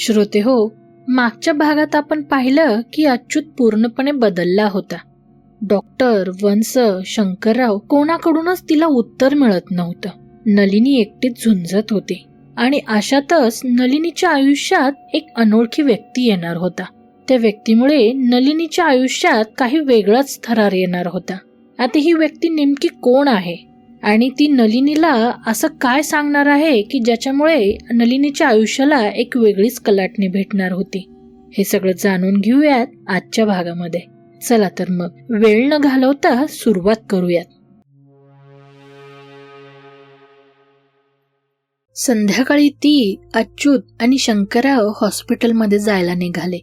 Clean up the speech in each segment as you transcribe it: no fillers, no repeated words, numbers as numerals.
श्रोते हो, मागच्या भागात आपण पाहिलं की अच्युत पूर्णपणे बदलला होता. डॉक्टर, वंश, शंकरराव कोणाकडूनच तिला उत्तर मिळत नव्हतं. नलिनी एकटीच झुंजत होती आणि अशातच नलिनीच्या आयुष्यात एक अनोळखी व्यक्ती येणार होता. त्या व्यक्तीमुळे नलिनीच्या आयुष्यात काही वेगळाच थरार येणार होता. आता ही व्यक्ती नेमकी कोण आहे आणि ती नलिनीला असं काय सांगणार आहे की ज्याच्यामुळे नलिनीच्या आयुष्याला एक वेगळीच कलाटणी भेटणार होती, हे सगळं जाणून घेऊयात आजच्या भागामध्ये. चला तर मग वेळ न घालवता सुरुवात करूयात. संध्याकाळी ती, अच्युत आणि शंकरराव हॉस्पिटलमध्ये जायला निघाले.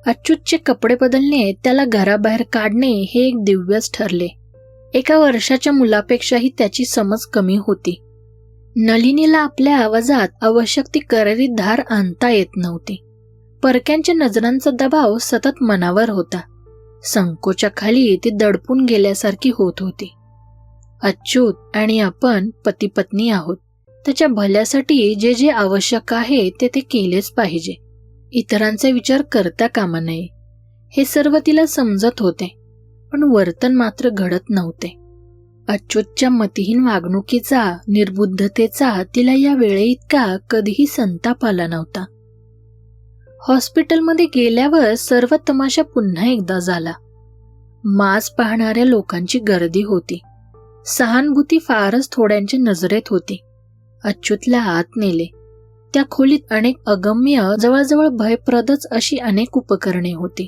अच्युतचे कपडे बदलणे, त्याला घराबाहेर काढणे हे एक दिव्यच ठरले. 1 वर्षाच्या मुलापेक्षाही त्याची समज कमी होती. नलिनीला आपल्या आवाजात आवश्यक ती करारी धार आणता येत नव्हती. परक्यांच्या नजरांचा दबाव सतत मनावर होता. संकोचाखाली ती दडपून गेल्यासारखी होत होती. अच्युत आणि आपण पती पत्नी आहोत. त्याच्या भल्यासाठी जे जे आवश्यक आहे ते केलेच पाहिजे. इतरांचा विचार करता कामा नये. हे सर्व तिला समजत होते, पण वर्तन मात्र घडत नव्हते. अच्युतच्या मतिहीन वागणुकीचा, निर्बुद्धतेचा तिला या वेळेइतका कधीही संताप आला नव्हता. हॉस्पिटलमध्ये गेल्यावर सर्व तमाशा पुन्हा एकदा झाला. मास पाहणाऱ्या लोकांची गर्दी होती. सहानुभूती फारच थोड्यांच्या नजरेत होती. अच्युतला आत नेले. त्या खोलीत अनेक अगम्य, जवळजवळ भयप्रदच अशी अनेक उपकरणे होती.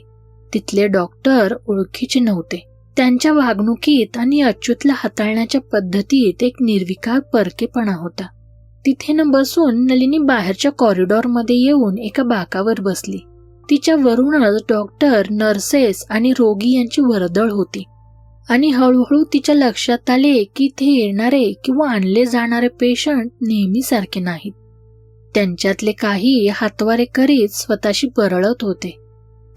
तिथले डॉक्टर ओळखीचे नव्हते. त्यांच्या वागणुकीत आणि अच्युतला हाताळण्याच्या पद्धतीत एक निर्विकार परकेपणा होता. तिथे न बसून नलिनी बाहेरच्या कॉरिडॉरमध्ये येऊन एका बाकावर बसली. तिच्या वरूनच डॉक्टर, नर्सेस आणि रोगी यांची वर्दळ होती. आणि हळूहळू तिच्या लक्षात आले की इथे येणारे किंवा आणले जाणारे पेशंट नेहमीसारखे नाहीत. त्यांच्यातले काही हातवारे करीत स्वतःशी बरळत होते.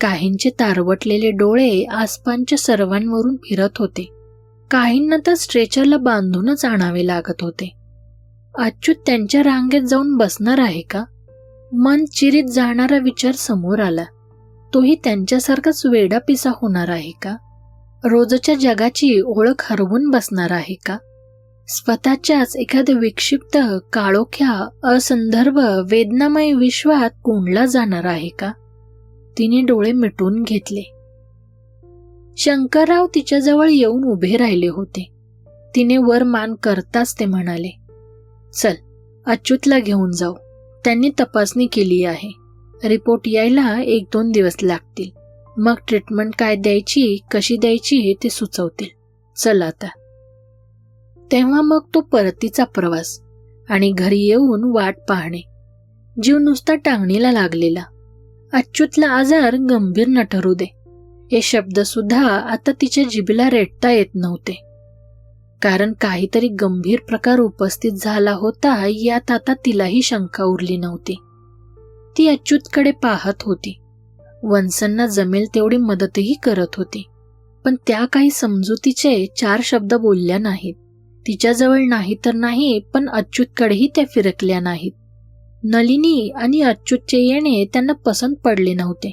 काहींचे तारवटलेले डोळे आसपासच्या सर्वांवरून फिरत होते. काहींना तर स्ट्रेचरला बांधूनच आणावे लागत होते. अच्युत त्यांच्या रांगेत जाऊन बसणार आहे का? मन चिरीत जाणारा विचार समोर आला. तोही त्यांच्यासारखाच वेडापिसा होणार आहे का? रोजच्या जगाची ओळख हरवून बसणार आहे का? स्वतःच्याच एखाद्या विक्षिप्त, काळोख्या, असंदर्भ, वेदनामय विश्वात कोंडला जाणार आहे का? तिने डोळे मिटून घेतले. शंकरराव तिच्याजवळ येऊन उभे राहिले होते. तिने वर मान करताच ते म्हणाले, चल, अच्युतला घेऊन जाऊ. त्यांनी तपासणी केली आहे. रिपोर्ट यायला 1-2 दिवस लागतील. मग ट्रीटमेंट काय द्यायची, कशी द्यायची ते सुचवतील. चल आता. तेव्हा मग तो परतीचा प्रवास आणि घरी येऊन वाट पाहणे. जीव नुसता टांगणीला लागलेला. अच्युतला आजार गंभीर न ठरू दे, हे शब्द सुद्धा आता तिच्या जिभेला रेटता येत नव्हते. कारण काहीतरी गंभीर प्रकार उपस्थित झाला होता यात आता तिलाही शंका उरली नव्हती. ती अच्युतकडे पाहत होती. वंशांना जमेल तेवढी मदतही करत होती. पण त्या काही समजुतीचे 4 शब्द बोलल्या नाहीत. तिच्याजवळ नाही तर नाही, पण अच्युतकडेही त्या फिरकल्या नाहीत. नलिनी आणि अच्युतचे येणे त्यांना पसंत पडले नव्हते.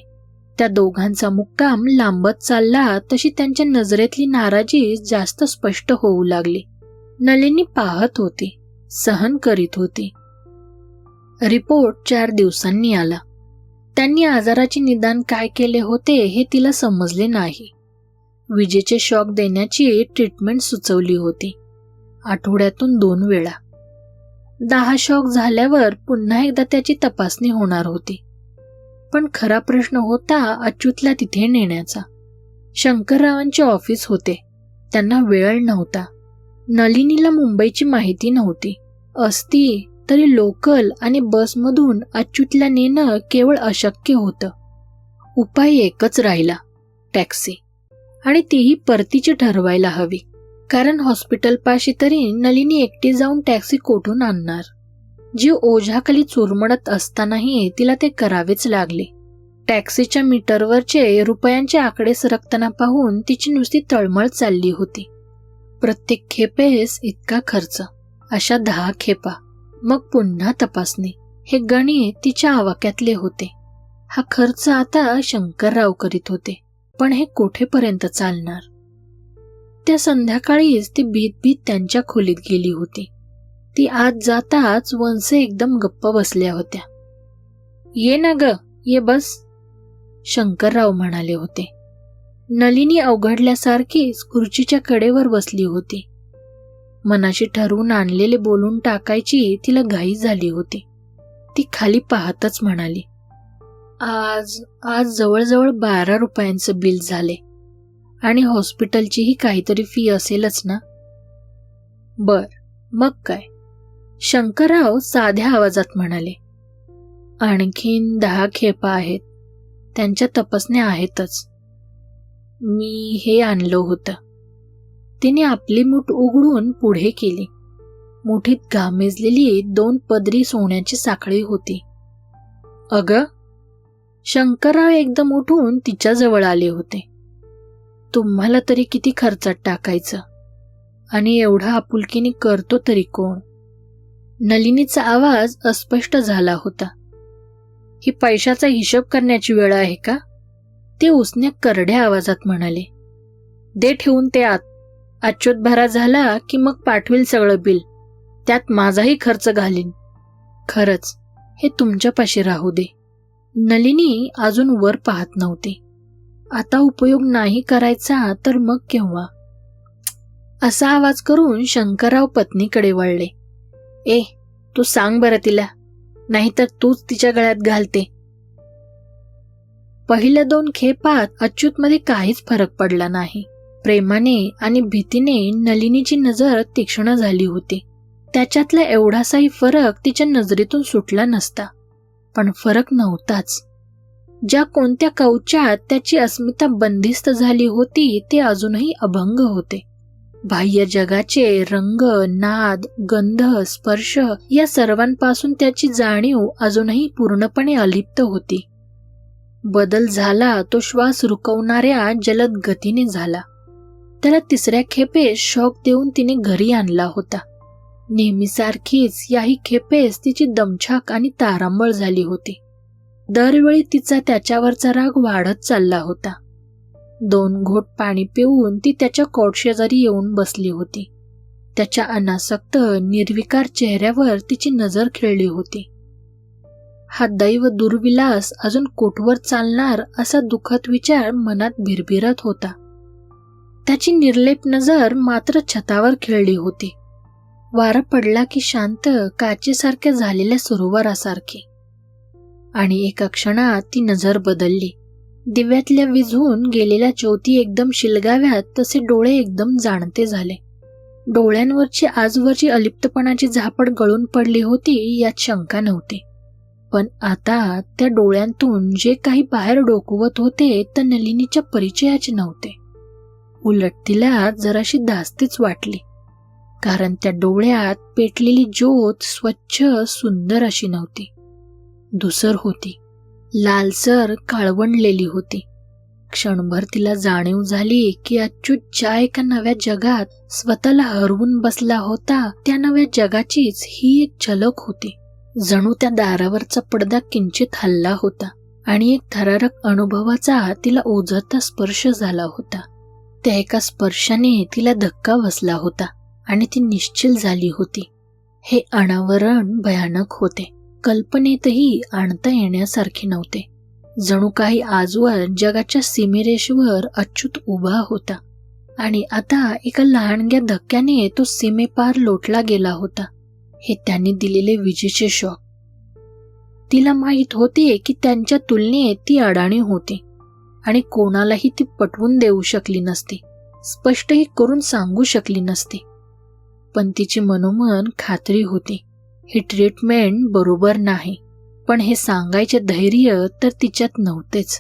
त्या दोघांचा मुक्काम लांबत चालला तशी त्यांच्या नजरेतली नाराजी जास्त स्पष्ट होऊ लागली. नलिनी पाहत होती, सहन करीत होती. रिपोर्ट 4 दिवसांनी आला. त्यांनी आजाराचे निदान काय केले होते हे तिला समजले नाही. विजेचे शॉक देण्याची ट्रीटमेंट सुचवली होती. आठवड्यातून 2 वेळा. 10 शॉक झाल्यावर पुन्हा एकदा त्याची तपासणी होणार होती. पण खरा प्रश्न होता अच्युतला तिथे नेण्याचा. शंकररावांचे ऑफिस होते. त्यांना वेळ नव्हता. नलिनीला मुंबईची माहिती नव्हती. असती तरी लोकल आणि बसमधून अच्युतला नेणं केवळ अशक्य होतं. उपाय एकच राहिला, टॅक्सी. आणि तीही परतीची ठरवायला हवी. कारण हॉस्पिटलपाशी तरी नलिनी एकटी जाऊन टॅक्सी कोठून आणणार? जीव ओझ्याखाली चुरमडत असतानाही तिला ते करावेच लागले. टॅक्सीच्या मीटरवरचे रुपयांचे आकडे सरकताना पाहून तिची नुसती तळमळ चालली होती. प्रत्येक खेपेस इतका खर्च, अशा 10 खेपा, मग पुन्हा तपासणी. हे गणित तिच्या आवाक्यातले होते. हा खर्च आता शंकरराव करीत होते, पण हे कोठेपर्यंत चालणार? त्या संध्याकाळीच ती भीत त्यांच्या खोलीत गेली होती. ती आत जाताच वंसे एकदम गप्प बसल्या होत्या. ये ना ग, ये बस, शंकरराव म्हणाले होते. नलिनी अवघडल्यासारखीच खुर्चीच्या कडेवर बसली होती. मनाशी ठरवून आणलेले बोलून टाकायची तिला घाई झाली होती. ती खाली पाहतच म्हणाली, आज जवळजवळ 12 रुपयांचं बिल झाले आणि हॉस्पिटलचीही काहीतरी फी असेलच ना? बर, मग काय? शंकरराव साध्या आवाजात म्हणाले. आणखीन 10 खेपा आहेत, त्यांच्या तपासण्या आहेतच. मी हे आणलं होतं. तिने आपली मूठ उघडून पुढे केली. मुठीत घामेजलेली 2 पदरी सोन्याची साखळी होती. अगं, शंकरराव एकदम उठून तिच्याजवळ आले होते. तुम्हाला तरी किती खर्चात टाकायचं आणि एवढा आपुलकीने करतो तरी कोण? नलिनीचा आवाज अस्पष्ट झाला होता. ही पैशाचा हिशोब करण्याची वेळ आहे का? ते उसन्या करड्या आवाजात म्हणाले. दे ठेवून ते आत. अच्युत भरा झाला की मग पाठवील सगळं बिल, त्यात माझाही खर्च घालीन. खरंच हे तुमच्यापाशी राहू दे. नलिनी अजून वर पाहत नव्हती. आता उपयोग नाही करायचा तर मग केव्हा? असा आवाज करून शंकरराव पत्नीकडे वळले. ए, तू सांग बरं तिला, नाहीतर तूच तिच्या गळ्यात घालते. पहिल्या 2 खेपात अच्युतमध्ये काहीच फरक पडला नाही. प्रेमाने आणि भीतीने नलिनीची नजर तीक्ष्ण झाली होती. त्याच्यातला एवढासाही फरक तिच्या नजरेतून सुटला नसता, पण फरक नव्हताच. ज्या कोणत्या कवचात त्याची अस्मिता बंदिस्त झाली होती ते अजूनही अभंग होते. बाह्य जगाचे रंग, नाद, गंध, स्पर्श या सर्वांपासून त्याची जाणीव अजूनही पूर्णपणे अलिप्त होती. बदल झाला तो श्वास रुकवणाऱ्या जलद गतीने झाला. त्याला 3ऱ्या खेपेस शॉक देऊन तिने घरी आणला होता. नेहमीसारखीच याही खेपेस तिची दमछाक आणि तारांबळ झाली होती. दरवेळी तिचा त्याच्यावरचा राग वाढत चालला होता. 2 घोट पाणी पिऊन ती त्याच्या कॉटशेजारी येऊन बसली होती. त्याच्या अनासक्त निर्विकार चेहऱ्यावर तिची नजर खेळली होती. हा दैव दुर्विलास अजून कोठवर चालणार असा दुःखद विचार मनात भिरभिरत होता. त्याची निर्लेप नजर मात्र छतावर खेळली होती. वारा पडला की शांत काचेसारख्या झालेल्या सरोवरासारखी. आणि एका क्षणात ती नजर बदलली. दिव्यातल्या विझून गेलेल्या ज्योती एकदम शिलगाव्यात तसे डोळे एकदम जाणते झाले. डोळ्यांवरची आजवरची अलिप्तपणाची झापड गळून पडली होती यात शंका नव्हती. पण आता त्या डोळ्यांतून जे काही बाहेर डोकवत होते तर नलिनीच्या परिचयाचे नव्हते. उलट तिला जराशी धास्तीच वाटली, कारण त्या डोळ्यात पेटलेली ज्योत स्वच्छ सुंदर अशी नव्हती, धुसर होती, लालसर काळवंडलेली होती. क्षणभर तिला जाणीव झाली की अच्युत ज्या एका नव्या जगात स्वतःला हरवून बसला होता त्या नव्या जगाचीच ही एक झलक होती. जणू त्या दारावरचा पडदा किंचित हलला होता आणि एक थरारक अनुभवाचा तिला ओझरता स्पर्श झाला होता. त्या एका स्पर्शाने तिला धक्का बसला होता आणि ती निश्चल झाली होती. हे अनावरण भयानक होते, कल्पनेतही आणता येण्यासारखे नव्हते. जणू काही आजवर जगाच्या सीमेरेषेवर अच्युत उभा होता आणि आता एका लहानग्या धक्क्याने तो सीमेपार लोटला गेला होता. हे त्यांनी दिलेले विजेचे शॉक. तिला माहीत होते की त्यांच्या तुलनेत ती अडाणी होती आणि कोणालाही ती पटवून देऊ शकली नसती, स्पष्टही करून सांगू शकली नसती. पण तिची मनोमन खात्री होती, ही ट्रीटमेंट बरोबर नाही, पण हे सांगायचे धैर्य तर तिच्यात नव्हतेच.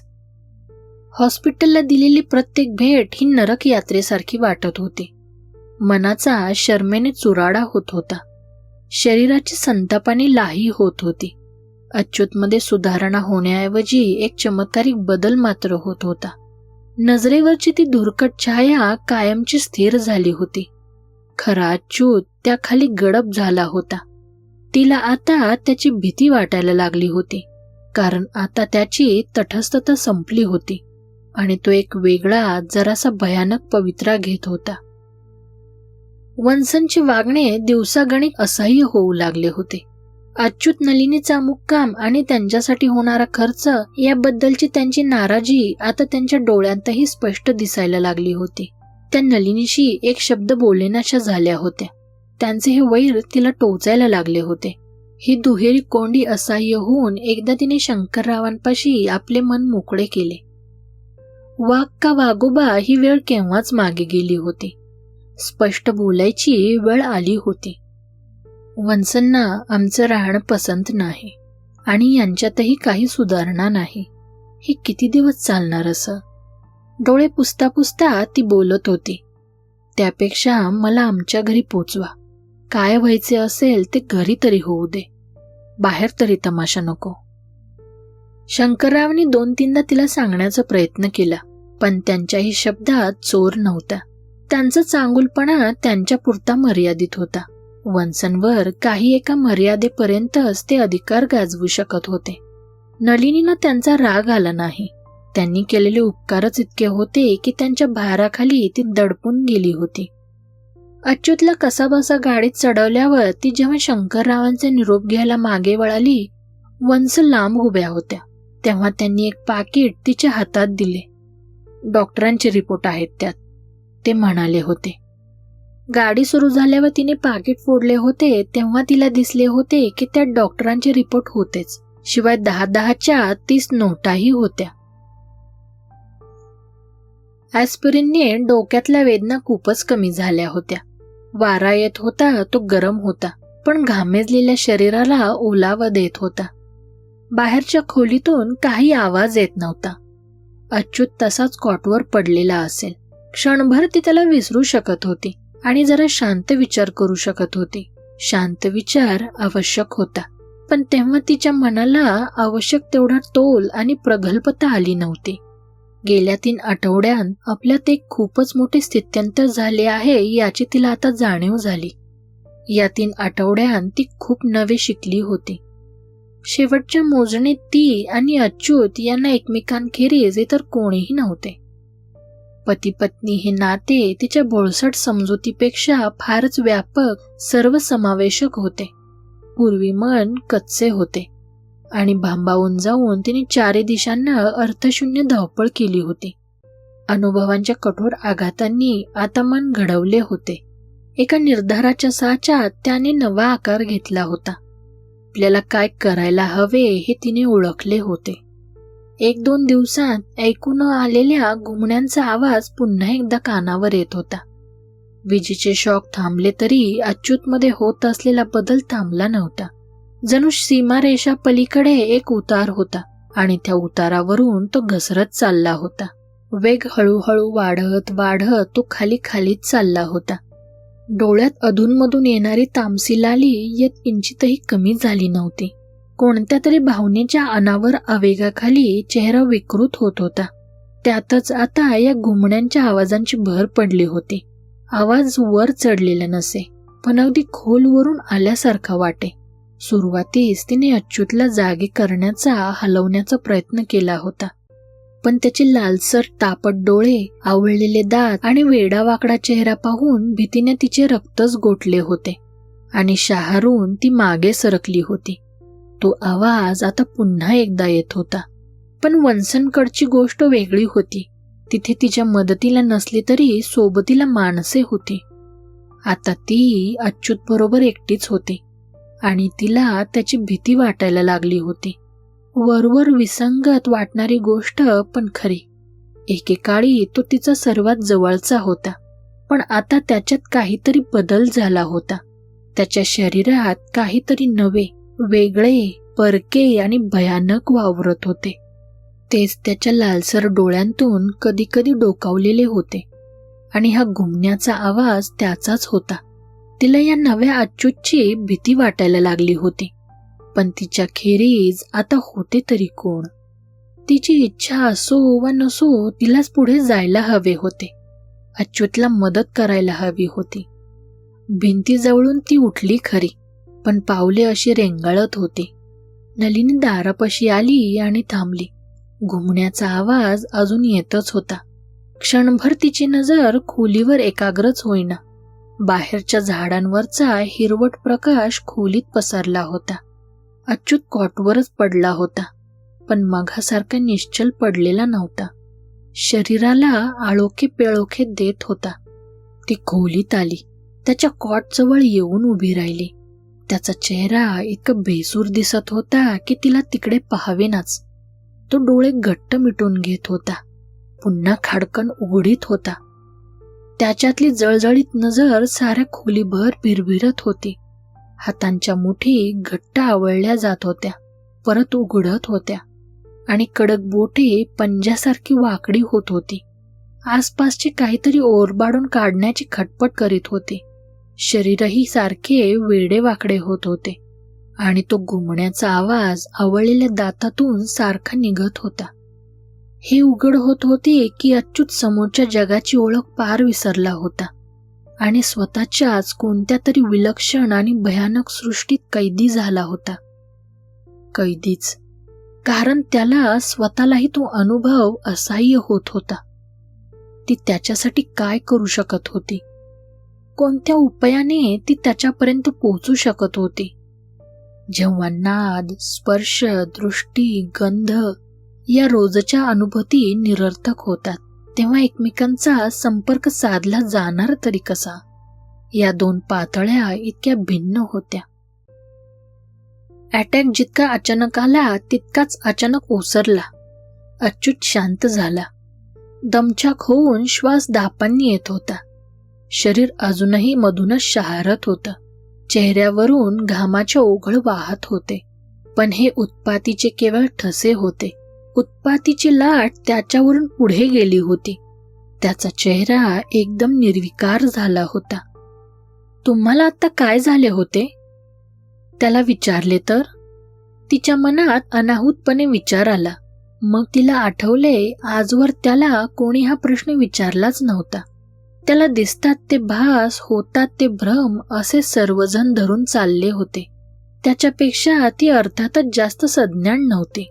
हॉस्पिटलला दिलेली प्रत्येक भेट ही नरक यात्रेसारखी वाटत होती. मनाचा शरमेने चुराडा होत होता, शरीराची संतापाने लाही होत होती. अच्युतमध्ये सुधारणा होण्याऐवजी एक चमत्कारिक बदल मात्र होत होता. नजरेवरची ती धुरकट छाया कायमची स्थिर झाली होती. खरा अच्युत त्याखाली गडप झाला होता. तिला आता त्याची भीती वाटायला लागली होती, कारण आता त्याची तटस्थता संपली होती आणि तो एक वेगळा जरासा भयानक पवित्रा घेत होता. वन्सनचे वागणे दिवसागणिक असह्य होऊ लागले होते. अच्युत नलिनीचा मुक्काम आणि त्यांच्यासाठी होणारा खर्च याबद्दलची त्यांची नाराजी आता त्यांच्या डोळ्यांतही स्पष्ट दिसायला लागली होती. त्या नलिनीशी एक शब्द बोलेनाशा झाल्या होत्या. त्यांचे हे वैर तिला टोचायला लागले होते. ही दुहेरी कोंडी असह्य होऊन एकदा तिने शंकररावांपाशी आपले मन मोकळे केले. वाघ का वाघोबा ही वेळ केव्हाच मागे गेली होती. स्पष्ट बोलायची वेळ आली होती. वन्सनना आमचं राहणं पसंत नाही आणि यांच्यातही काही सुधारणा नाही. हे किती दिवस चालणार असं? डोळे पुसता पुसता ती बोलत होती. त्यापेक्षा मला आमच्या घरी पोचवा. काय व्हायचे असेल ते घरी तरी होऊ दे. बाहेर तरी तमाशा नको. शंकररावनी 2-3दा तिला सांगण्याचा प्रयत्न केला, पण त्यांच्याही शब्दात जोर नव्हता. त्यांचा चांगुलपणा त्यांच्यापुरता मर्यादित होता. वन्सनवर काही एका मर्यादेपर्यंतच ते अधिकार गाजवू शकत होते. नलिनीला त्यांचा राग आला नाही. त्यांनी केलेले उपकारच इतके होते की त्यांच्या भाराखाली ती दडपून गेली होती. अच्युतला कसाबसा गाडीत चढवल्यावर ती जेव्हा शंकररावांचे निरोप घ्यायला मागे वळाली, वन्स लांब उभ्या होत्या. तेव्हा त्यांनी एक पाकिट तिच्या हातात दिले. डॉक्टरांचे रिपोर्ट आहेत त्यात, ते म्हणाले होते. गाडी सुरू झाल्यावर तिने पाकिट फोडले होते तेव्हा तिला दिसले होते की त्यात डॉक्टरांचे रिपोर्ट होतेच, शिवाय 10-10च्या 30 नोटाही होत्या. ॲस्पिरिनने डोक्यातल्या वेदना खूपच कमी झाल्या होत्या. वारा येत होता, तो गरम होता, पण घामेजलेल्या शरीराला ओलावा देत होता. बाहेरच्या खोलीतून काही आवाज येत नव्हता. अच्युत तसाच कॉटवर पडलेला असेल. क्षणभर ती त्याला विसरू शकत होती आणि जरा शांत विचार करू शकत होती. शांत विचार आवश्यक होता, पण तेव्हा तिच्या मनाला आवश्यक तेवढा तोल आणि प्रगल्भता आली नव्हती. गेल्या 3 आठवड्यात आपल्यात एक खूपच मोठे स्थित्यंतर झाले आहे याची तिला आता जाणीव झाली. या 3 आठवड्यात ती खूप नवे शिकली होती. शेवटच्या मोजणीत ती आणि अच्युत यांना एकमेकांखेरीज इतर कोणीही नव्हते. पती पत्नी हे नाते तिच्या बोळसट समजुतीपेक्षा फारच व्यापक, सर्वसमावेशक होते. पूर्वी मन कच्चे होते आणि भांबावून जाऊन तिने 4 दिशांना अर्थशून्य धावपळ केली होती. अनुभवांच्या कठोर आघातांनी आता मन घडवले होते. एका निर्धाराच्या साच्यात त्याने नवा आकार घेतला होता. आपल्याला काय करायला हवे हे तिने ओळखले होते. 1-2 दिवसांत ऐकून आलेल्या घुमण्यांचा आवाज पुन्हा एकदा कानावर येत होता. विजेचे शॉक थांबले तरी अच्युतमध्ये होत असलेला बदल थांबला नव्हता. जणू सीमारेषा पलीकडे एक उतार होता आणि त्या उतारावरून तो घसरत चालला होता. वेग हळूहळू वाढत वाढत तो खालीच चालला होता. डोळ्यात अधूनमधून येणारी तामसी लाली येत किंचितही कमी झाली नव्हती. कोणत्या तरी भावनेच्या अनावर आवेगाखाली चेहरा विकृत होत होता. त्यातच आता या घुमण्यांच्या आवाजांची भर पडली होती. आवाज वर चढलेला नसे, पण अगदी खोलवरून आल्यासारखा वाटे. सुरुवातीस तिने अच्युतला जागे करण्याचा, हलवण्याचा प्रयत्न केला होता, पण त्याचे लालसर तापट डोळे, आवळलेले दात आणि वेडावाकडा चेहरा पाहून भीतीने तिचे रक्तच गोठले होते आणि शहारून ती मागे सरकली होती. तो आवाज आता पुन्हा एकदा येत होता, पण वन्सनकडची गोष्ट वेगळी होती. तिथे तिच्या मदतीला नसली तरी सोबतीला माणसे होती. आता ती अच्युत बरोबर एकटीच होती आणि तिला त्याची भीती वाटायला लागली होती. वरवर विसंगत वाटणारी गोष्ट पण खरी. एकेकाळी तो तिचा सर्वात जवळचा होता, पण आता त्याच्यात काहीतरी बदल झाला होता. त्याच्या शरीरात काहीतरी नवे, वेगळे, परके आणि भयानक वावरत होते. तेच त्याच्या लालसर डोळ्यांतून कधी कधी डोकावलेले होते आणि हा घुमण्याचा आवाज त्याचाच होता. तिला या नव्या अच्युतची भीती वाटायला लागली होती, पण तिच्या खेरीज आता होते तरी कोण? तिची इच्छा असो वा नसो तिलाच पुढे जायला हवे होते. अच्युतला मदत करायला हवी होती. भिंतीजवळून ती उठली खरी, पण पावले अशी रेंगाळत होती. नलिनी दारापाशी आली आणि थांबली. घुमण्याचा आवाज अजून येतच होता. क्षणभर तिची नजर खोलीवर एकाग्रच होईना. बाहेरच्या झाडांवरचा हिरवट प्रकाश खोलीत पसरला होता. अच्युत कॉटवरच पडला होता, पण मघासारखा निश्चल पडलेला नव्हता. शरीराला आळोखे पिळोखे देत होता. ती खोलीत आली. त्याच्या कॉटजवळ येऊन उभी राहिली. त्याचा चेहरा इतका बेसूर दिसत होता की तिला तिकडे पाहावेनाच. तो डोळे घट्ट मिटून घेत होता. पुन्हा खाडकन उघडीत होता. त्याच्यातली जळजळीत नजर साऱ्या खोलीभर भिरभिरत होती. हातांच्या मुठी घट्ट आवळल्या जात होत्या, परत उघडत होत्या आणि कडक बोटे पंजासारखी वाकडी होत होती. आसपासचे काहीतरी ओरबाडून काढण्याची खटपट करीत होते. शरीरही सारखे वेडे वाकडे होत होते आणि तो घुमण्याचा आवाज आवळलेल्या दातातून सारखा निघत होता. हे उघड होत होते की अच्युत समोरच्या जगाची ओळख पार विसरला होता आणि स्वतःच्याच कोणत्या तरी विलक्षण आणि भयानक सृष्टीत कैदी झाला होता. कैदीच, कारण त्याला स्वतःलाही तो अनुभव असह्य होत होता. ती त्याच्यासाठी काय करू शकत होती? कोणत्या उपायाने ती त्याच्यापर्यंत पोहोचू शकत होती? जेव्हा नाद, स्पर्श, दृष्टी, गंध या रोजच्या अनुभूती निरर्थक होतात, तेव्हा एकमेकांचा संपर्क साधला जाणार तरी कसा? या दोन पातळ्या इतक्या भिन्न होत्या. अटॅक जितका अचानक आला तितकाच अचानक ओसरला. अच्युत शांत झाला. दमछाक होऊन श्वास दापांनी येत होता. शरीर अजूनही मधूनच शहारत होतं. चेहऱ्यावरून घामाचे ओघळ वाहत होते, पण हे उत्पातीचे केवळ ठसे होते. उत्पातीची लाट त्याच्यावरून पुढे गेली होती. त्याचा चेहरा एकदम निर्विकार झाला होता. तुम्हाला आता काय झाले होते? त्याला विचारले तर तिच्या मनात अनाहूतपणे विचार आला. मग तिला आठवले आजवर त्याला कोणी हा प्रश्न विचारलाच नव्हता. त्याला दिसतात ते भास, होतात ते भ्रम असे सर्वजण धरून चालले होते. त्याच्यापेक्षा ती अर्थातच जास्त सज्ञान नव्हती,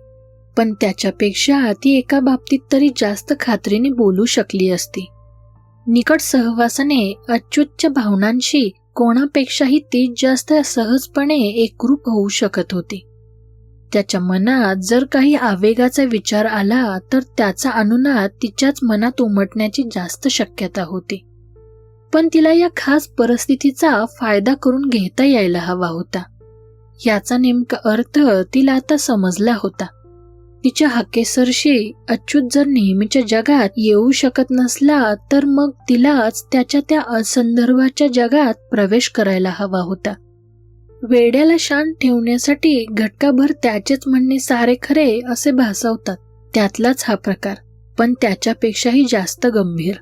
पण त्याच्यापेक्षा ती एका बाबतीत तरी जास्त खात्रीने बोलू शकली असती. निकट सहवासाने अच्युतच्या भावनांशी कोणापेक्षाही ती जास्त सहजपणे एकरूप होऊ शकत होती. त्याच्या मनात जर काही आवेगाचा विचार आला तर त्याचा अनुनाद तिच्याच मनात उमटण्याची जास्त शक्यता होती. पण तिला या खास परिस्थितीचा फायदा करून घेता यायला हवा होता. याचा नेमका अर्थ तिला आता समजला होता. तिच्या हाकेसरशी अच्युत जर नेहमीच्या जगात येऊ शकत नसला तर मग तिलाच त्याच्या त्या असंदर्भाच्या जगात प्रवेश करायला हवा होता. वेड्याला शांत ठेवण्यासाठी घटकाभर त्याचेच म्हणणे सारे खरे असे भासवतात, त्यातलाच हा प्रकार, पण त्याच्यापेक्षाही जास्त गंभीर.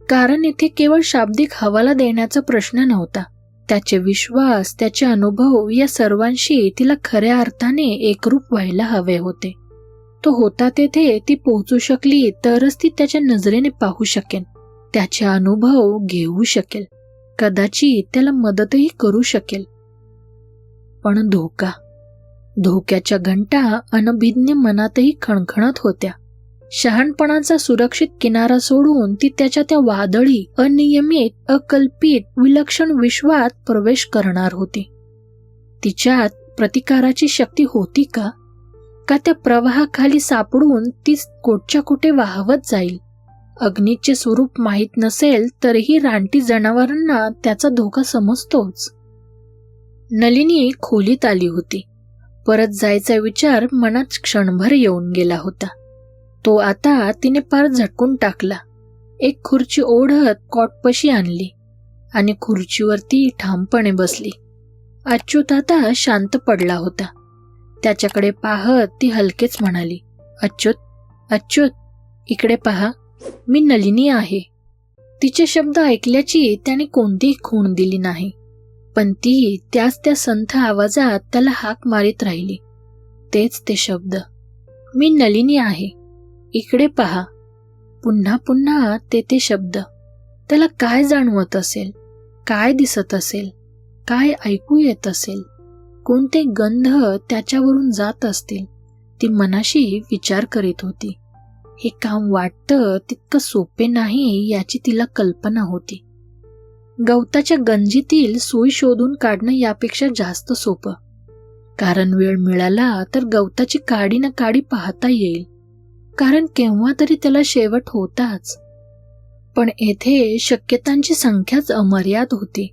कारण इथे केवळ शाब्दिक हवाला देण्याचा प्रश्न नव्हता. त्याचे विश्वास, त्याचे अनुभव या सर्वांशी तिला खऱ्या अर्थाने एकरूप व्हायला हवे होते. तो होता तेथे ती पोहोचू शकली तरच ती त्याच्या नजरेने पाहू शकेल, त्याचे अनुभव घेऊ शकेल, कदाचित त्याला मदतही करू शकेल. पण धोक्याच्या घंटा अनभिज्ञ मनातही खणखणत होत्या. शहाणपणाचा सुरक्षित किनारा सोडून ती त्याच्या त्या वादळी, अनियमित, अकल्पित, विलक्षण विश्वात प्रवेश करणार होती. तिच्यात प्रतिकाराची शक्ती होती का त्या प्रवाहाखाली सापडून ती कोटच्या कोटे वाहवत जाईल? अग्नीचे स्वरूप माहीत नसेल तरीही रानटी जनावरांना त्याचा धोका समजतोच. नलिनी खोलीत आली होती. परत जायचा विचार मनात क्षणभर येऊन गेला होता. तो आता तिने पार झटकून टाकला. एक खुर्ची ओढत कॉटपाशी आणली आणि खुर्चीवरती ठामपणे बसली. अच्युत आता शांत पडला होता. त्याच्याकडे पाहत ती हलकेच म्हणाली, अच्युत, इकडे पहा, मी नलिनी आहे. तिचे शब्द ऐकल्याची त्याने कोणतीही खूण दिली नाही, पण ती त्याच त्या संथ आवाजात त्याला हाक मारित राहिली. तेच ते शब्द, मी नलिनी आहे, इकडे पहा. पुन्हा पुन्हा ते शब्द. त्याला काय जाणवत असेल, काय दिसत असेल, काय ऐकू येत असेल, कोणते गंध त्याच्यावरून जात असतील, ती मनाशी विचार करीत होती. हे काम वाटतं तितकं सोपे नाही याची तिला कल्पना होती. गवताच्या गंजीतील सुई शोधून काढणं यापेक्षा जास्त सोपं, कारण वेळ मिळाला तर गवताची काडी ना काडी पाहता येईल, कारण केव्हा तरी त्याला शेवट होताच. पण येथे शक्यतांची संख्याच अमर्याद होती.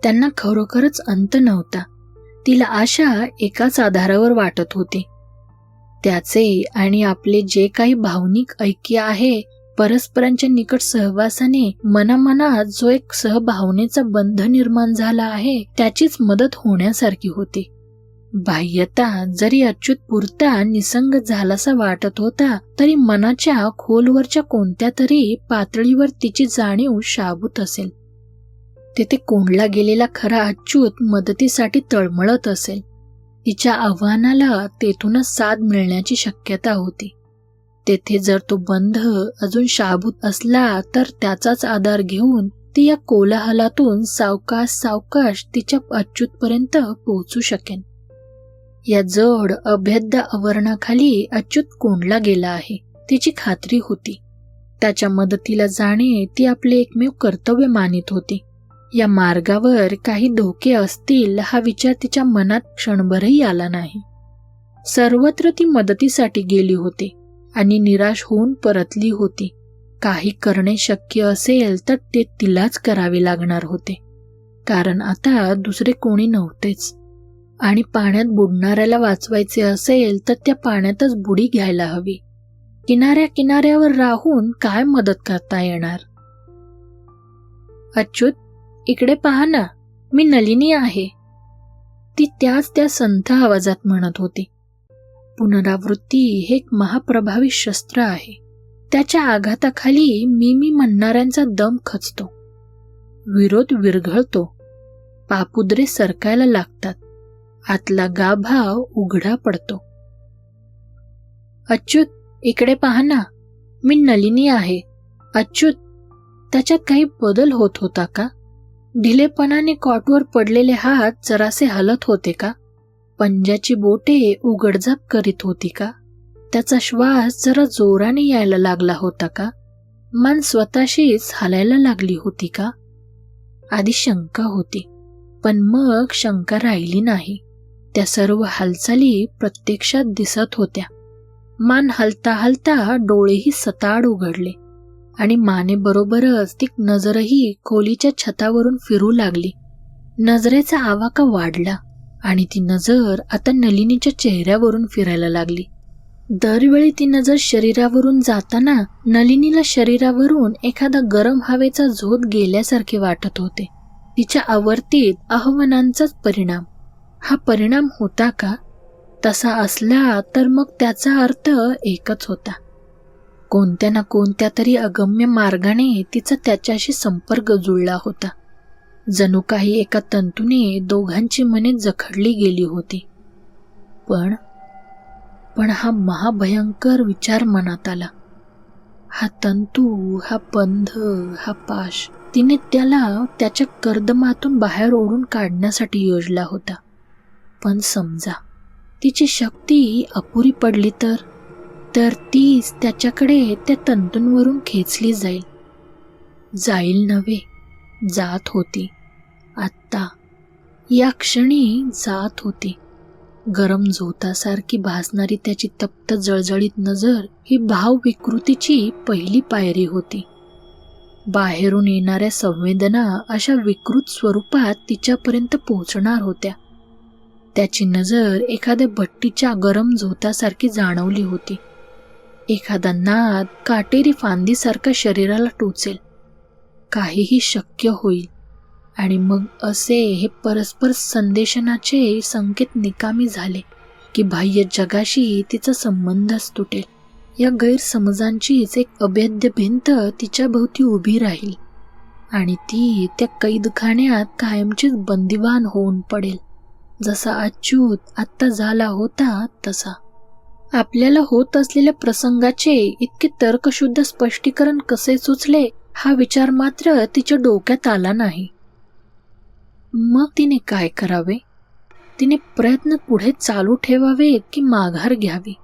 त्यांना खरोखरच अंत नव्हता. तिला आशा एकाच आधारावर वाटत होती, त्याचे आणि आपले जे काही भावनिक ऐक्य आहे, परस्परांच्या निकट सहवासाने मनामनात जो एक सहभावनेचा बंध निर्माण झाला आहे, त्याचीच मदत होण्यासारखी होती. बाह्यता जरी अच्युत पुरता निसंग झालासा वाटत होता, तरी मनाच्या खोलवरच्या कोणत्या तरी पातळीवर तिची जाणीव शाबूत असेल. तेथे कोंडला गेलेला खरा अच्युत मदतीसाठी तळमळत असेल. तिच्या आव्हानाला तेथूनच साथ मिळण्याची शक्यता होती. तेथे जर तो बंध अजून शाबूत असला तर त्याचाच आधार घेऊन ती या कोलाहलातून सावकाश सावकाश तिच्या अच्युतपर्यंत पोहोचू शकेन. या जड अभेद्य आवरणाखाली अच्युत कोंडला गेला आहे, तिची खात्री होती. त्याच्या मदतीला जाणे ती आपले एकमेव कर्तव्य मानित होती. या मार्गावर काही धोके असतील हा विचार तिच्या मनात क्षणभरही आला नाही. सर्वत्र ती मदतीसाठी गेली होती आणि निराश होऊन परतली होती. काही करणे शक्य असेल तर ते तिलाच करावे लागणार होते, कारण आता दुसरे कोणी नव्हतेच. आणि पाण्यात बुडणाऱ्याला वाचवायचे असेल तर त्या पाण्यातच बुडी घ्यायला हवी. किनाऱ्यावर राहून काय मदत करता येणार? अच्युत, इकडे पहा ना, मी नलिनी आहे, ती त्या संथ आवाजात म्हणत होती. पुनरावृत्ती हे एक महाप्रभावी शस्त्र आहे. त्याच्या आघाताखाली मी म्हणणाऱ्यांचा दम खचतो, विरोध विरघळतो, पापुद्रे सरकायला लागतात, आतला गाभा उघडा पडतो. अच्युत, इकडे पहा ना, मी नलिनी आहे. अच्युत, त्याच्यात काही बदल होत होता का? ढिलेपणाने कॉटवर पडलेले हात जरासे हलत होते का? पंजाची बोटे उघडझाप करीत होती का? त्याचा श्वास जरा जोराने यायला लागला होता का? मान स्वतःशीच हलायला लागली होती का? आधी शंका होती, पण मग शंका राहिली नाही. त्या सर्व हालचाली प्रत्यक्षात दिसत होत्या. मान हलता हलता डोळेही सताड उघडले आणि मानेबरोबरच ती नजरही खोलीच्या छतावरून फिरू लागली. नजरेचा आवाका वाढला आणि ती नजर आता नलिनीच्या चेहऱ्यावरून फिरायला लागली. दरवेळी ती नजर शरीरावरून जाताना नलिनीला शरीरावरून एखादा गरम हवेचा झोत गेल्यासारखे वाटत होते. तिच्या आवर्तीत आव्हानांचाच परिणाम. हा परिणाम होता का? तसा असला तर मग त्याचा अर्थ एकच होता. कोणत्या ना कोणत्या तरी अगम्य मार्गाने तिचा त्याच्याशी संपर्क जुळला होता. जणू काही एका तंतूने दोघांची मने जखडली गेली होती. पण हा महाभयंकर विचार मनात आला. हा तंतू, हा बंध, हा पाश तिने त्याला त्याच्या कर्दमातून बाहेर ओढून काढण्यासाठी योजला होता. पण समजा तिची शक्ती अपुरी पडली तर तीच त्याच्याकडे त्या तंतूंवरून खेचली जाईल नव्हे, जात होती. आत्ता या क्षणी जात होती. गरम झोतासारखी भासणारी त्याची तप्त जळजळीत नजर ही भावविकृतीची पहिली पायरी होती. बाहेरून येणाऱ्या संवेदना अशा विकृत स्वरूपात तिच्यापर्यंत पोहोचणार होत्या. त्याची नजर एखाद्या भट्टीच्या गरम झोतासारखी जाणवली होती. एखादा नाद काटेरी फांदीसारखा शरीराला टोचेल. काहीही शक्य होईल आणि मग असे हे परस्पर संदेशनाचे संकेत निकामी झाले की बाह्य जगाशी तिचा संबंधच तुटेल. या गैरसमजांचीच एक अभेद्य भिंत तिच्या भोवती उभी राहील आणि ती त्या कैदखान्यात कायमचीच बंदिवान होऊन पडेल, जसा अच्युत आत्ता झाला होता तसा. आपल्याला होत असलेल्या प्रसंगाचे इतके तर्कशुद्ध स्पष्टीकरण कसे सुचले हा विचार मात्र तिच्या डोक्यात आला नाही. मग तिने काय करावे? तिने प्रयत्न पुढे चालू ठेवावेत की माघार घ्यावी.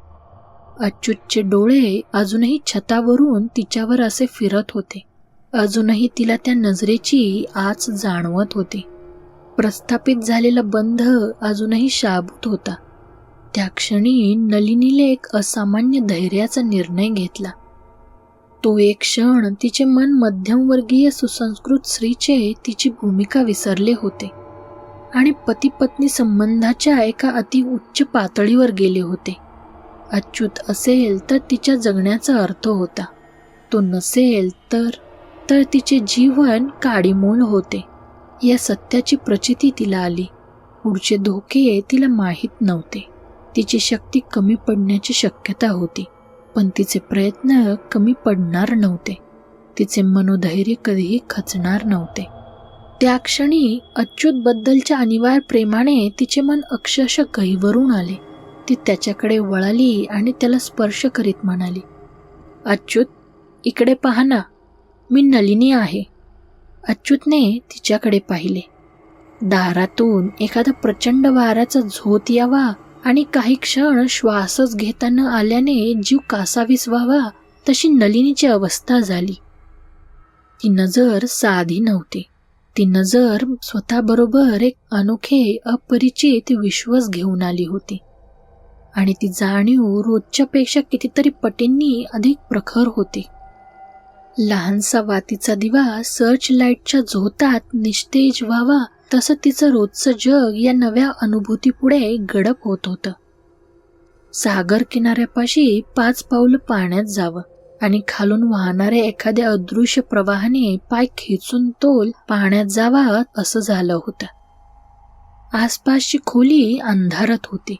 अच्युतचे डोळे अजूनही छतावरून तिच्यावर असे फिरत होते. अजूनही तिला त्या नजरेची आच जाणवत होती. प्रस्थापित झालेला बंध अजूनही शाबूत होता. त्या क्षणी नलिनीने एक असामान्य धैर्याचा निर्णय घेतला. तो एक क्षण तिचे मन मध्यमवर्गीय सुसंस्कृत स्त्रीचे तिची भूमिका विसरले होते आणि पती पत्नी संबंधाच्या एका अति उच्च पातळीवर गेले होते. अच्युत असेल तर तिच्या जगण्याचा अर्थ होता. तो नसेल तर तिचे जीवन काडीमोल होते. या सत्याची प्रचिती तिला आली. पुढचे धोके तिला माहीत नव्हते. तिची शक्ती कमी पडण्याची शक्यता होती, पण तिचे प्रयत्न कमी पडणार नव्हते. तिचे मनोधैर्य कधीही खचणार नव्हते. त्या क्षणी अच्युतबद्दलच्या अनिवार्य प्रेमाने तिचे मन अक्षरशः गहिवरून आले. ती त्याच्याकडे वळाली आणि त्याला स्पर्श करीत म्हणाली, अच्युत, इकडे पहा ना, मी नलिनी आहे. अच्युतने तिच्याकडे पाहिले. दारातून एखादा प्रचंड वाऱ्याचा झोत यावा आणि काही क्षण श्वासच घेता न आल्याने जीव कासावीस व्हावा, तशी नलिनीची अवस्था झाली. ती नजर साधी नव्हती. ती नजर स्वतःबरोबर एक अनोखे अपरिचित विश्वच घेऊन आली होती आणि ती जाणीव रोजच्यापेक्षा कितीतरी पटींनी अधिक प्रखर होती. लहानसा वातीचा दिवा सर्च लाईटच्या झोतात निस्तेज व्हावा तसं तिचं रोजचं जग या नव्या अनुभूतीपुढे गडप होत होतं. सागर किनाऱ्यापाशी 5 पावलं पाण्यात जावं आणि खालून वाहणाऱ्या एखाद्या अदृश्य प्रवाहाने पाय खेचून तोल पाण्यात जावा असं झालं होतं. आसपासची खोली अंधारात होती.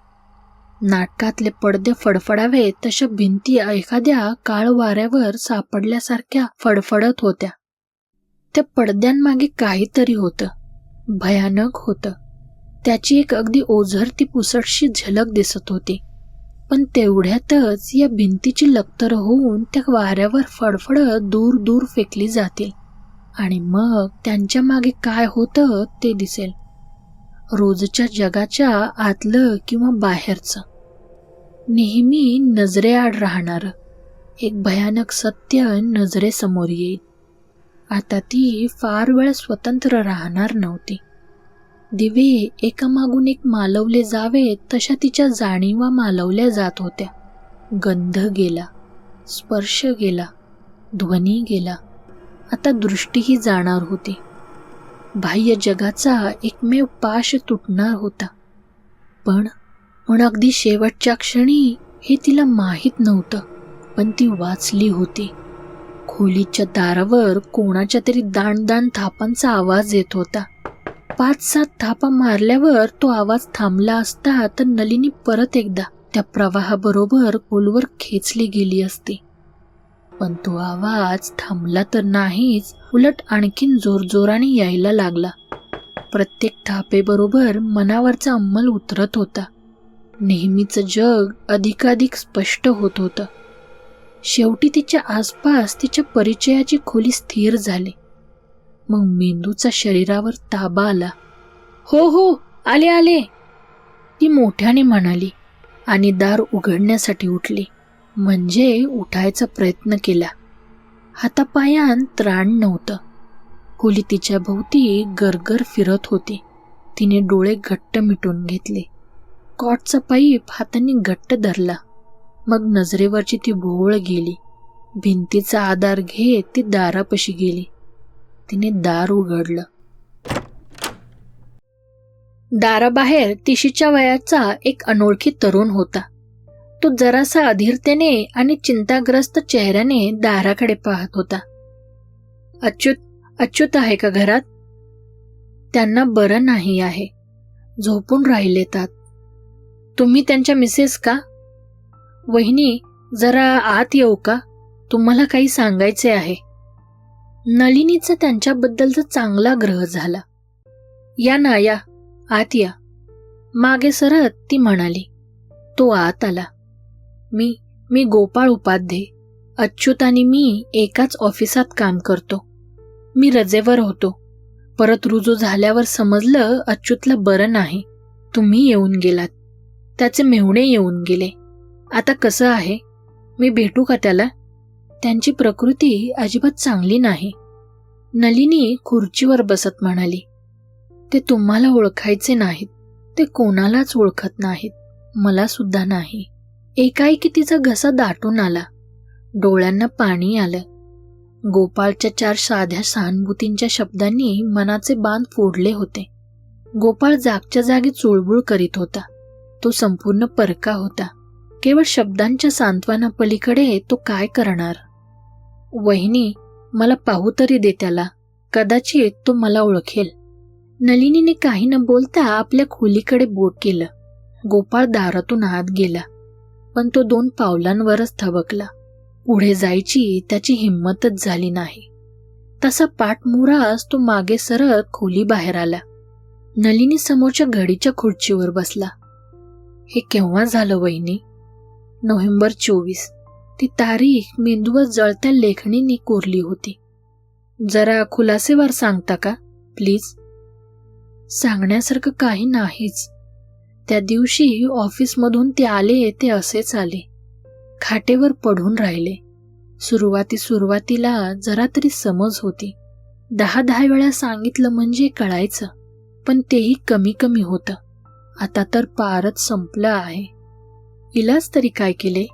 नाटकातले पडदे फडफडावे तशा भिंती एखाद्या काळ वाऱ्यावर सापडल्यासारख्या फडफडत होत्या. त्या पडद्यांमागे काहीतरी होतं, भयानक होतं. त्याची एक अगदी ओझरती पुसटशी झलक दिसत होती. पण तेवढ्यातच या भिंतीची लक्तर होऊन त्या वाऱ्यावर फडफडत दूर दूर फेकली जातील आणि मग त्यांच्या मागे काय होतं ते दिसेल. रोजच्या जगाच्या आतलं किंवा बाहेरचं, नेहमी नजरेआड राहणारं एक भयानक सत्य नजरेसमोर येईल. आता ती फार वेळ स्वतंत्र राहणार नव्हती. दिवे एकामागून एक मालवले जावेत तशा तिच्या जाणीवा मालवल्या जात होत्या. गंध गेला, स्पर्श गेला, ध्वनी गेला. आता दृष्टीही जाणार होती. बाह्य जगाचा एकमेव पाश तुटणार होता. पण अगदी शेवटच्या क्षणी हे तिला माहीत नव्हतं, पण ती वाचली होती. खोलीच्या दारावर कोणाच्या तरी दाण थापांचा आवाज येत होता. 5-7 थापा मारल्यावर तो आवाज थांबला असता तर नलिनी परत एकदा त्या प्रवाहाबरोबर खोलवर खेचली गेली असती. पण तो आवाज थांबला तर नाहीच, उलट आणखीन जोरजोराने यायला लागला. प्रत्येक थापेबरोबर मनावरचा अंमल उतरत होता. नेहमीचं जग अधिकाधिक स्पष्ट होत होतं. शेवटी तिच्या आसपास तिच्या परिचयाची खोली स्थिर झाली. मग मेंदूचा शरीरावर ताबा आला. हो, आले, ती मोठ्याने म्हणाली आणि दार उघडण्यासाठी उठली. म्हणजे उठायचा प्रयत्न केला. हातापायात त्राण नव्हतं. खोली तिच्या भोवती गरगर फिरत होती. तिने डोळे घट्ट मिटून घेतले. कॉटचा पाईप हातांनी घट्ट धरला. मग नजरेवरची ती भोवळ गेली. भिंतीचा आधार घेत ती दारापाशी गेली. तिने दार उघडलं. दाराबाहेर 30च्या वयाचा एक अनोळखी तरुण होता. तो जरासा अधीरतेने आणि चिंताग्रस्त चेहऱ्याने दाराकडे पाहत होता. अच्युत आहे का घरात? त्यांना बरं नाही आहे, झोपून राहिलेतात. तुम्ही त्यांच्या मिसेस का? वहिनी, जरा आत येऊ का? तुम्हाला काही सांगायचे आहे. नलिनीचा त्यांच्याबद्दलचा चांगला ग्रह झाला. या ना, या, आत या. मागे सरत ती म्हणाली. तो आत आला. मी गोपाळ उपाध्ये. अच्युत आणि मी एकाच ऑफिसात काम करतो. मी रजेवर होतो. परत रुजू झाल्यावर समजलं अच्युतला बरं नाही. तुम्ही येऊन गेलात, त्याचे मेहुणे येऊन गेले. आता कसं आहे? मी भेटू का त्याला? त्यांची प्रकृती अजिबात चांगली नाही. नलिनी खुर्चीवर बसत म्हणाली. ते तुम्हाला ओळखायचे नाहीत. ते कोणालाच ओळखत नाहीत, मला सुद्धा नाही. एकाएकी तिचा घसा दाटून आला, डोळ्यांना पाणी आलं. गोपाळच्या 4 साध्या सहानुभूतींच्या शब्दांनी मनाचे बांध फोडले होते. गोपाळ जागच्या जागी चुळबुळ करीत होता. तो संपूर्ण परका होता. केवळ शब्दांच्या सांत्वना पलीकडे तो काय करणार? वहिनी, मला पाहू तरी दे त्याला, कदाचित तो मला ओळखेल. नलिनीने काही न बोलता आपल्या खोलीकडे बोट केलं. गोपाळ दारातून आत गेला, पण तो 2 पावलांवरच थबकला. पुढे जायची त्याची हिंमतच झाली नाही. तसा पाठमुरास तो मागे सरत खोली बाहेर आला. नलिनी समोरच्या घडीच्या खुर्चीवर बसला. हे केव्हा झालं वहिनी? नोव्हेंबर 24. ती तारीख मेंदूवर जळत्या लेखणीने कोरली होती. जरा खुलासेवर सांगता का प्लीज? सांगण्यासारखं काही नाहीच. त्या दिवशी ऑफिसमधून ते आले ते असेच आले. खाटेवर पडून राहिले. सुरुवातीला जरा तरी समज होती. 10 वेळा सांगितलं म्हणजे कळायचं, पण तेही कमी कमी होतं. आता तर पारच संपलं आहे. इलाज तरी काय केले?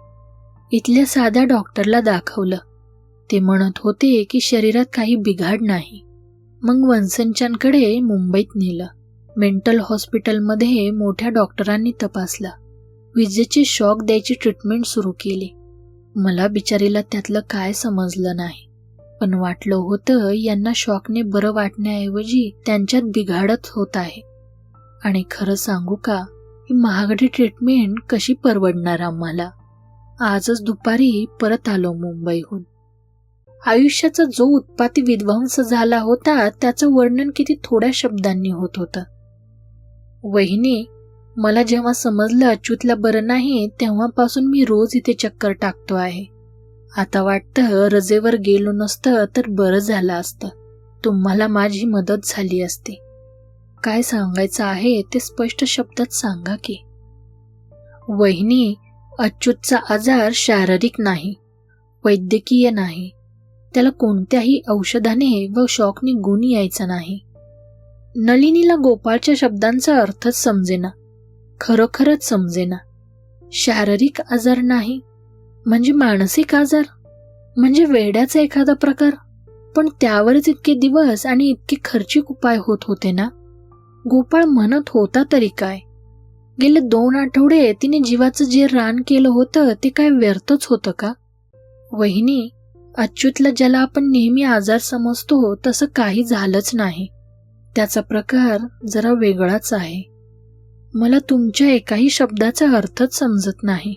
इथल्या साध्या डॉक्टरला दाखवलं. ते म्हणत होते की शरीरात काही बिघाड नाही. मग वनसंचांकडे मुंबईत नेलं. मेंटल हॉस्पिटलमध्ये मोठ्या डॉक्टरांनी तपासला. विजेचे शॉक द्यायची ट्रीटमेंट सुरू केली. मला बिचारीला त्यातलं काय समजलं नाही, पण वाटलं होतं यांना शॉकने बरं वाटण्याऐवजी त्यांच्यात बिघाडत होत आहे. आणि खरं सांगू का, ही महागडी ट्रीटमेंट कशी परवडणार आम्हाला? आजच दुपारी परत आलो मुंबईहून. आयुष्याचा जो उत्पाती विध्वंस झाला होता त्याचं वर्णन किती थोड्या शब्दांनी होत होतं. वहिनी, मला जेव्हा समजलं अच्युतला बरं नाही तेव्हापासून मी रोज इथे चक्कर टाकतो आहे. आता वाटतं रजेवर गेलो नसतं तर बरं झालं असतं. तुम्हाला माझी मदत झाली असती. काय सांगायचं आहे ते स्पष्ट शब्दात सांगा की. वहिनी, अच्युतचा आजार शारीरिक नाही, वैद्यकीय नाही. त्याला कोणत्याही औषधाने व शॉकने गुण यायचा नाही. नलिनीला गोपाळच्या शब्दांचा अर्थच समजेना. खरोखरच समजेना. शारीरिक आजार नाही म्हणजे मानसिक आजार, म्हणजे वेड्याचा एखादा प्रकार. पण त्यावरच इतके दिवस आणि इतके खर्चिक उपाय होत होते ना. गोपाळ म्हणत होता तरी काय? गेले 2 आठवडे तिने जीवाचं जे रान केलं होतं ते काय व्यर्थच होतं का? वहिनी, अच्युतला ज्याला आपण नेहमी आजार समजतो तसं काही झालंच नाही. त्याचा प्रकार जरा वेगळाच आहे. मला तुमच्या एकाही शब्दाचा अर्थच समजत नाही.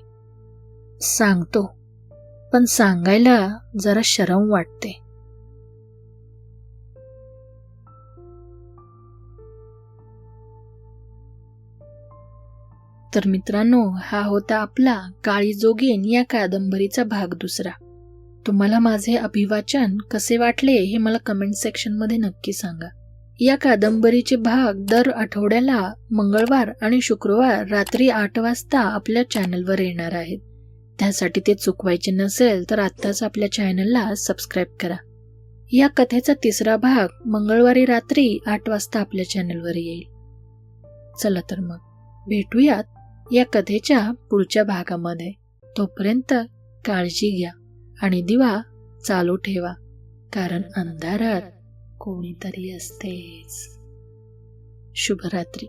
सांगतो, पण सांगायला जरा शरम वाटते. तर मित्रांनो, हा होता आपला काळी जोगीन या कादंबरीचा भाग 2. तुम्हाला माझे अभिवाचन कसे वाटले हे मला कमेंट सेक्शनमध्ये नक्की सांगा. या कादंबरीचे भाग दर आठवड्याला मंगळवार आणि शुक्रवार रात्री 8 वाजता आपल्या चॅनलवर येणार आहेत. त्यासाठी ते चुकवायचे नसेल तर आत्ताच आपल्या चॅनलला सबस्क्राईब करा. या कथेचा 3रा भाग मंगळवारी रात्री 8 वाजता आपल्या चॅनलवर येईल. चला तर मग भेटूयात या कथेच्या पुढच्या भागामध्ये. तोपर्यंत काळजी घ्या आणि दिवा चालू ठेवा, कारण अंधारात कोणीतरी असतेच. शुभरात्री.